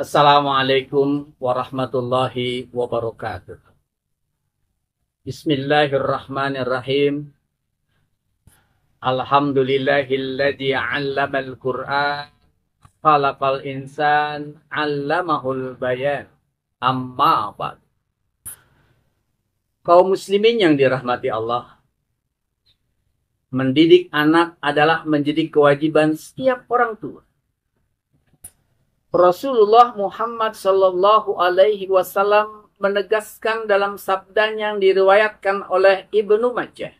Assalamualaikum warahmatullahi wabarakatuh. Bismillahirrahmanirrahim. Alhamdulillahilladzi 'allamal Qur'an, khalaqal insan, 'allamahul bayan. Amma ba'd. Kaum muslimin yang dirahmati Allah, mendidik anak adalah menjadi kewajiban setiap orang tua. Rasulullah Muhammad Sallallahu Alaihi Wasallam menegaskan dalam sabdanya yang diriwayatkan oleh Ibnu Majah,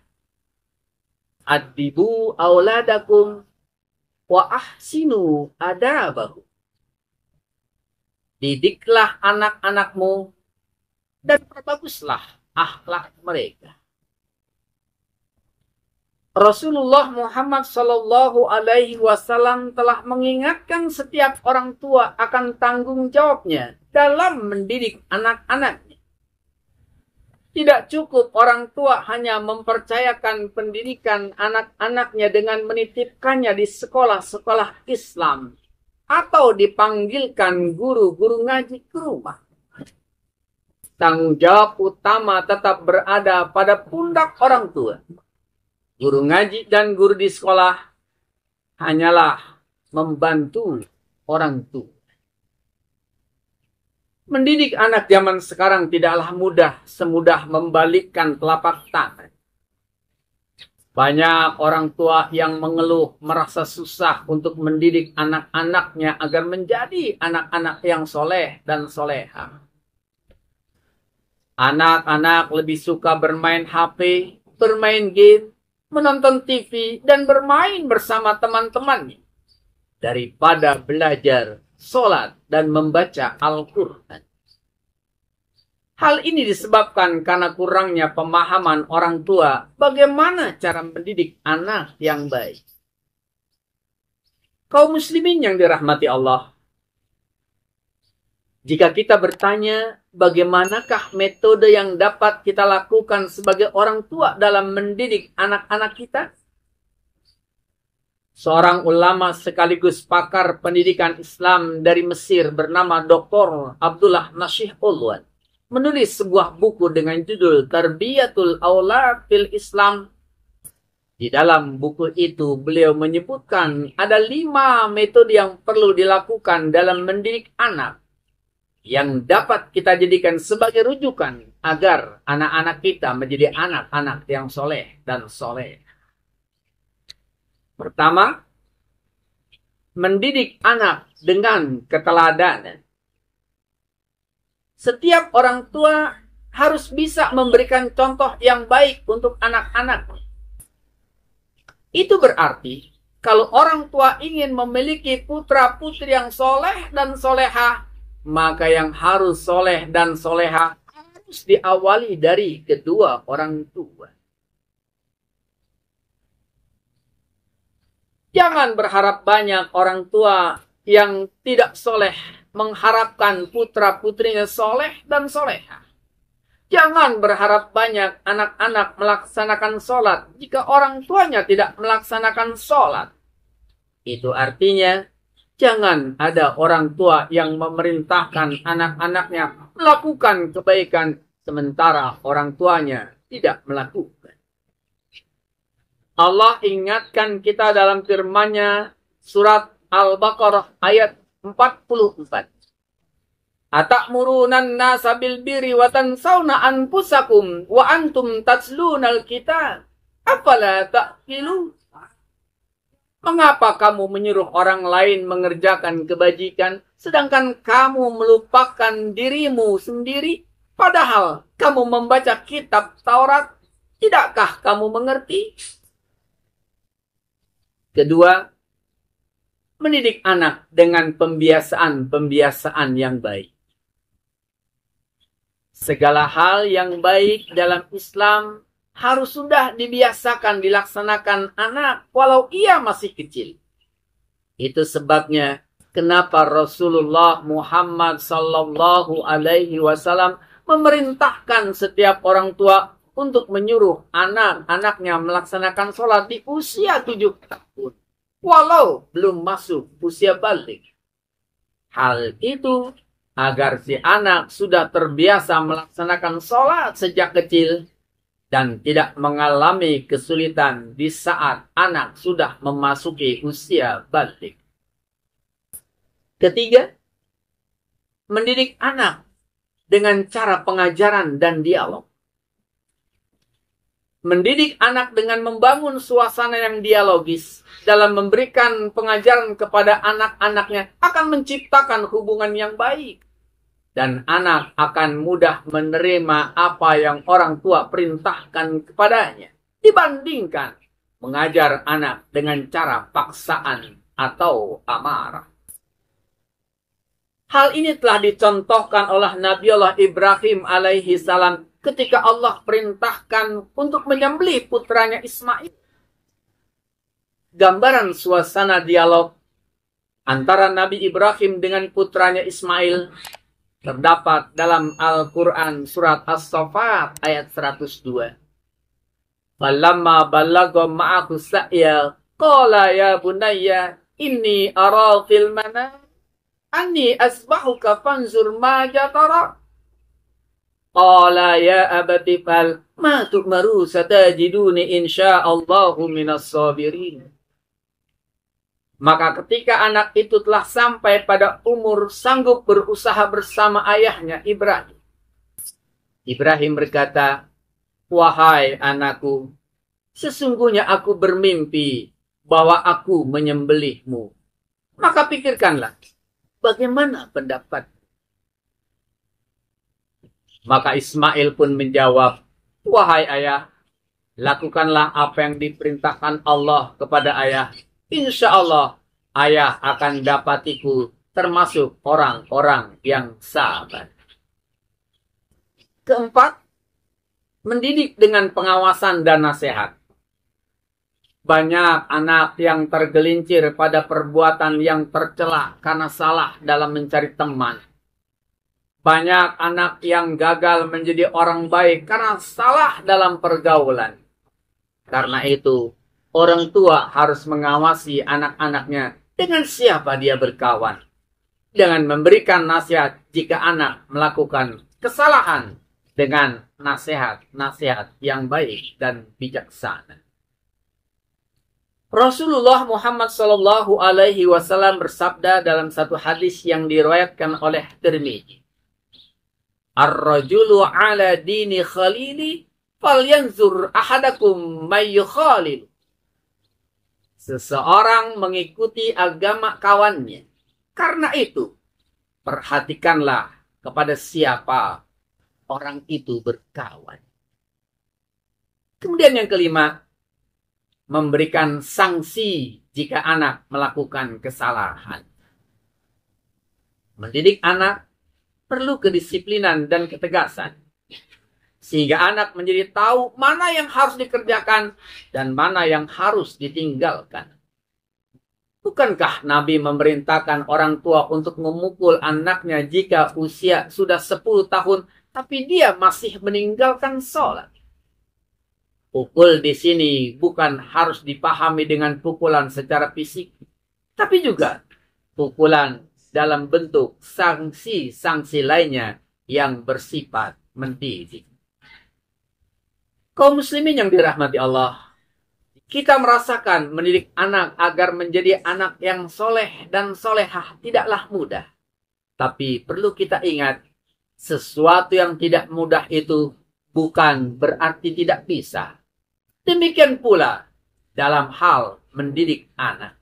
"Adibu auladakum wa ahsinu adabahu." Didiklah anak-anakmu dan perbaguslah akhlak mereka. Rasulullah Muhammad Sallallahu Alaihi Wasallam telah mengingatkan setiap orang tua akan tanggung jawabnya dalam mendidik anak-anaknya. Tidak cukup orang tua hanya mempercayakan pendidikan anak-anaknya dengan menitipkannya di sekolah-sekolah Islam atau dipanggilkan guru-guru ngaji ke rumah. Tanggung jawab utama tetap berada pada pundak orang tua. Guru ngaji dan guru di sekolah hanyalah membantu orang tua. Mendidik anak zaman sekarang tidaklah mudah semudah membalikkan telapak tangan. Banyak orang tua yang mengeluh merasa susah untuk mendidik anak-anaknya agar menjadi anak-anak yang soleh dan soleha. Anak-anak lebih suka bermain HP, bermain game, menonton TV, dan bermain bersama teman-temannya daripada belajar, sholat, dan membaca Al-Quran. Hal ini disebabkan karena kurangnya pemahaman orang tua bagaimana cara mendidik anak yang baik. Kaum muslimin yang dirahmati Allah, jika kita bertanya, bagaimanakah metode yang dapat kita lakukan sebagai orang tua dalam mendidik anak-anak kita? Seorang ulama sekaligus pakar pendidikan Islam dari Mesir bernama Dr. Abdullah Masih Ulwan menulis sebuah buku dengan judul Tarbiyatul Aulad fil Islam. Di dalam buku itu beliau menyebutkan ada 5 metode yang perlu dilakukan dalam mendidik anak, yang dapat kita jadikan sebagai rujukan agar anak-anak kita menjadi anak-anak yang soleh dan soleh. Pertama, mendidik anak dengan keteladanan. Setiap orang tua harus bisa memberikan contoh yang baik untuk anak-anak. Itu berarti kalau orang tua ingin memiliki putra-putri yang soleh dan soleha, maka yang harus soleh dan soleha harus diawali dari kedua orang tua. Jangan berharap banyak orang tua yang tidak soleh mengharapkan putra-putrinya soleh dan soleha. Jangan berharap banyak anak-anak melaksanakan sholat jika orang tuanya tidak melaksanakan sholat. Itu artinya jangan ada orang tua yang memerintahkan anak-anaknya melakukan kebaikan sementara orang tuanya tidak melakukan. Allah ingatkan kita dalam firman-Nya surat Al-Baqarah ayat 44. Atamuruna an-nasa bil birri wa tansawna anfusakum wa antum tatlunal kitab afala ta'qilun. Mengapa kamu menyuruh orang lain mengerjakan kebajikan, sedangkan kamu melupakan dirimu sendiri? Padahal kamu membaca kitab Taurat, tidakkah kamu mengerti? Kedua, mendidik anak dengan pembiasaan-pembiasaan yang baik. Segala hal yang baik dalam Islam harus sudah dibiasakan dilaksanakan anak walau ia masih kecil. Itu sebabnya kenapa Rasulullah Muhammad Sallallahu Alaihi Wasallam memerintahkan setiap orang tua untuk menyuruh anak-anaknya melaksanakan sholat di usia 7 tahun, walau belum masuk usia balik. Hal itu agar si anak sudah terbiasa melaksanakan sholat sejak kecil dan tidak mengalami kesulitan di saat anak sudah memasuki usia balik. Ketiga, mendidik anak dengan cara pengajaran dan dialog. Mendidik anak dengan membangun suasana yang dialogis dalam memberikan pengajaran kepada anak-anaknya akan menciptakan hubungan yang baik. Dan anak akan mudah menerima apa yang orang tua perintahkan kepadanya. Dibandingkan mengajar anak dengan cara paksaan atau amarah. Hal ini telah dicontohkan oleh Nabi Allah Ibrahim alaihi salam ketika Allah perintahkan untuk menyembelih putranya Ismail. Gambaran suasana dialog antara Nabi Ibrahim dengan putranya Ismail terdapat dalam Al-Quran surat As-Saffat ayat 102. Falamma balagha ma'ahu sa'ya qala ya bunayya inni ara fil manam anni asbahuka fanzur ma tara. Qala ya abati fal ma tu'maru satajiduni insyaallahu minas sabirin. Maka ketika anak itu telah sampai pada umur sanggup berusaha bersama ayahnya Ibrahim. Ibrahim berkata, "Wahai anakku, sesungguhnya aku bermimpi bahwa aku menyembelihmu. Maka pikirkanlah, bagaimana pendapat?" Maka Ismail pun menjawab, "Wahai ayah, lakukanlah apa yang diperintahkan Allah kepada ayah. Insya Allah, ayah akan dapatiku termasuk orang-orang yang sabar." Keempat, mendidik dengan pengawasan dan nasihat. Banyak anak yang tergelincir pada perbuatan yang tercela karena salah dalam mencari teman. Banyak anak yang gagal menjadi orang baik karena salah dalam pergaulan. Karena itu, orang tua harus mengawasi anak-anaknya dengan siapa dia berkawan. Dengan memberikan nasihat jika anak melakukan kesalahan dengan nasihat-nasihat yang baik dan bijaksana. Rasulullah Muhammad SAW bersabda dalam satu hadis yang diriwayatkan oleh Tirmidzi. Ar-rajulu ala dini khalili falyanzur ahadakum may yukhalil. Seseorang mengikuti agama kawannya. Karena itu, perhatikanlah kepada siapa orang itu berkawan. Kemudian yang kelima, memberikan sanksi jika anak melakukan kesalahan. Mendidik anak perlu kedisiplinan dan ketegasan. Sehingga anak menjadi tahu mana yang harus dikerjakan dan mana yang harus ditinggalkan. Bukankah Nabi memerintahkan orang tua untuk memukul anaknya jika usia sudah 10 tahun, tapi dia masih meninggalkan sholat? Pukul di sini bukan harus dipahami dengan pukulan secara fisik, tapi juga pukulan dalam bentuk sanksi-sanksi lainnya yang bersifat mendidik. Kaum muslimin yang dirahmati Allah, kita merasakan mendidik anak agar menjadi anak yang soleh dan solehah tidaklah mudah. Tapi perlu kita ingat, sesuatu yang tidak mudah itu bukan berarti tidak bisa. Demikian pula dalam hal mendidik anak.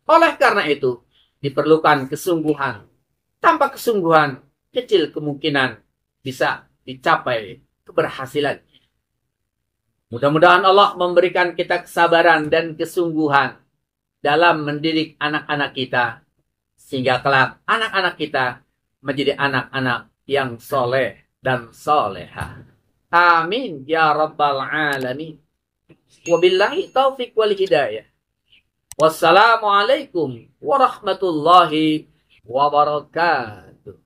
Oleh karena itu, diperlukan kesungguhan. Tanpa kesungguhan, kecil kemungkinan bisa dicapai keberhasilan. Mudah-mudahan Allah memberikan kita kesabaran dan kesungguhan dalam mendidik anak-anak kita, sehingga kelak anak-anak kita menjadi anak-anak yang soleh dan solehah. Amin ya rabbal alamin. Wabillahi taufiq wal hidayah. Wassalamualaikum warahmatullahi wabarakatuh.